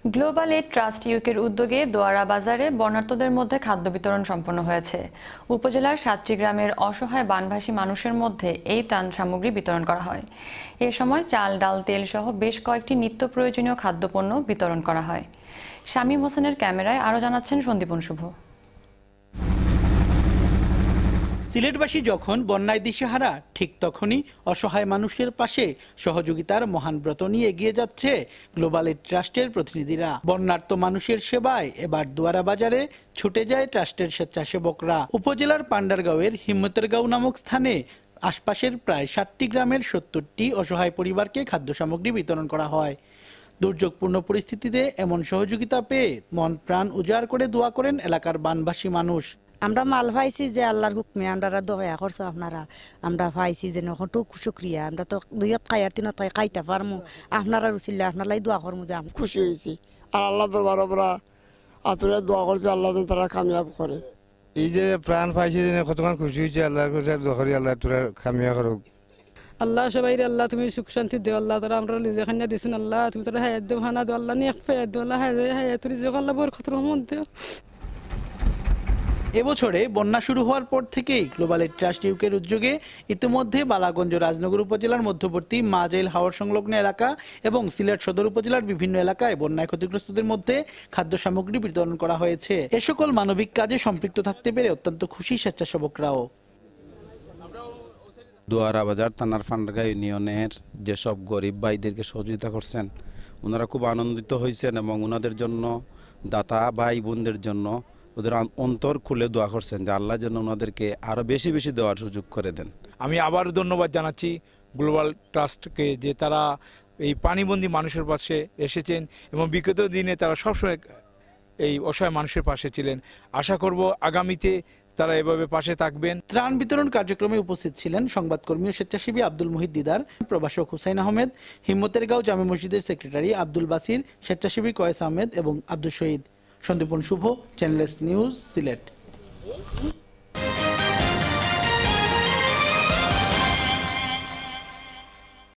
Global aid trust ইউকের উদ্যোগে দোয়ারা বাজারে বন্যার্তদের মধ্যে খাদ্য বিতরণ সম্পন্ন হয়েছে। উপজেলার ৭টি গ্রামের অসহায় বানভাসী মানুষের মধ্যে এই ত্রাণ সামগ্রী বিতরণ করা হয়। এ সময় চাল, ডাল, তেল সহ বেশ কয়েকটি নিত্য প্রয়োজনীয় খাদ্যপণ্য বিতরণ করা হয়। শামীম হোসেনের ক্যামেরায় আরও জানাচ্ছেন সন্দীপন শুভ। সিলেটবাসী যখন বন্যায় দিশেহারা, ঠিক তখনই অসহায় মানুষের পাশে সহযোগিতার মহান ব্রত নিয়ে এগিয়ে যাচ্ছে গ্লোবাল এইড ট্রাস্টের প্রতিনিধিরা। বন্যার্ত মানুষের সেবায় এবার দোয়ারা বাজারে ছুটে যায় ট্রাস্টের স্বেচ্ছাসেবকরা। উপজেলার পান্ডারগাঁওয়ের হিম্মতেরগাঁও নামক স্থানে আশপাশের প্রায় ৭টি গ্রামের ৭০টি অসহায় পরিবারকে খাদ্য সামগ্রী বিতরণ করা হয়। দুর্যোগপূর্ণ পরিস্থিতিতে এমন সহযোগিতা পেয়ে মন প্রাণ উজাড় করে দোয়া করেন এলাকার বানভাসী মানুষ। আমরা মাল পাইছি যে আল্লাহর হুকমে আমরা দয়া করছো আপনারা, আমরা পাইছি যে কত শুক্রিয়া। আমরা তো দুইত খাই আর তিনত খাইতে পারমু, আপনারা রুচিলে আপনারাই দোয়া করমু যে খুশি হয়েছি। আর আল্লাহ দরবার আমরা আতুরে দোয়া করছি আল্লাহ তারা কামিয়াব করে। এই যে প্রাণ পাইছি কতক্ষণ খুশি হয়েছে, আল্লাহর কাছে দোয়া করি আল্লাহ তোরা কামিয়া করুক। আল্লাহ সবাই আল্লাহ তুমি সুখ শান্তি দেও, আল্লাহ তোরা আমরা নিজে খান্না দিছেন, আল্লাহ তুমি তোরা হায়াত দেও, হানা দেও, আল্লাহ নিয়ে হায়াত দেও, আল্লাহ হায়াত রিজে আল্লাহ বরকত রহমত দেও। এবছরে বন্যা শুরু হওয়ার পর থেকেই গ্লোবাল এইড ট্রাস্ট ইউকের উদ্যোগে ইতিমধ্যে বালাগঞ্জ রাজনগর উপজেলার মধ্যবর্তী মাজাইল হাওর সংলগ্ন এলাকা এবং সিলেট সদর উপজেলার বিভিন্ন এলাকায় বন্যায় ক্ষতিগ্রস্তদের মধ্যে খাদ্য সামগ্রী বিতরণ করা হয়েছে। এ সকল মানবিক কাজে সম্পৃক্ত থাকতে পেরে অত্যন্ত খুশি স্বেচ্ছাসেবকরাও। দোয়ারা বাজার থানার পান্ডারগাঁও ইউনিয়নের যেসব গরিব ভাইদেরকে সহযোগিতা করছেন, ওনারা খুব আনন্দিত হয়েছেন এবং ওনাদের জন্য দাতা ভাই বোনদের জন্য ওদের অন্তর খুলে দোয়া করছেন যে আল্লাহ যেন ওনাদেরকে আরো বেশি বেশি দেওয়ার সুযোগ করে দেন। আমি আবার ধন্যবাদ জানাচ্ছি গ্লোবাল ট্রাস্টকে যে তারা এই পানিবন্দী মানুষের পাশে এসেছেন এবং বিগত দিনে তারা সবসময় এই অসহায় মানুষের পাশে ছিলেন। আশা করব আগামীতে তারা এভাবে পাশে থাকবেন। ত্রাণ বিতরণ কার্যক্রমে উপস্থিত ছিলেন সংবাদকর্মী ও স্বেচ্ছাসেবী আব্দুল মুহিত দিদার, প্রভাষক হুসাইন আহমেদ, হিম্মতেরগাঁও জামে মসজিদের সেক্রেটারি আব্দুল বাসির, স্বেচ্ছাসেবী কয়েস আহমেদ এবং আব্দুল শহীদ। সন্দীপন শুভ, চ্যানেল এস নিউজ, সিলেট।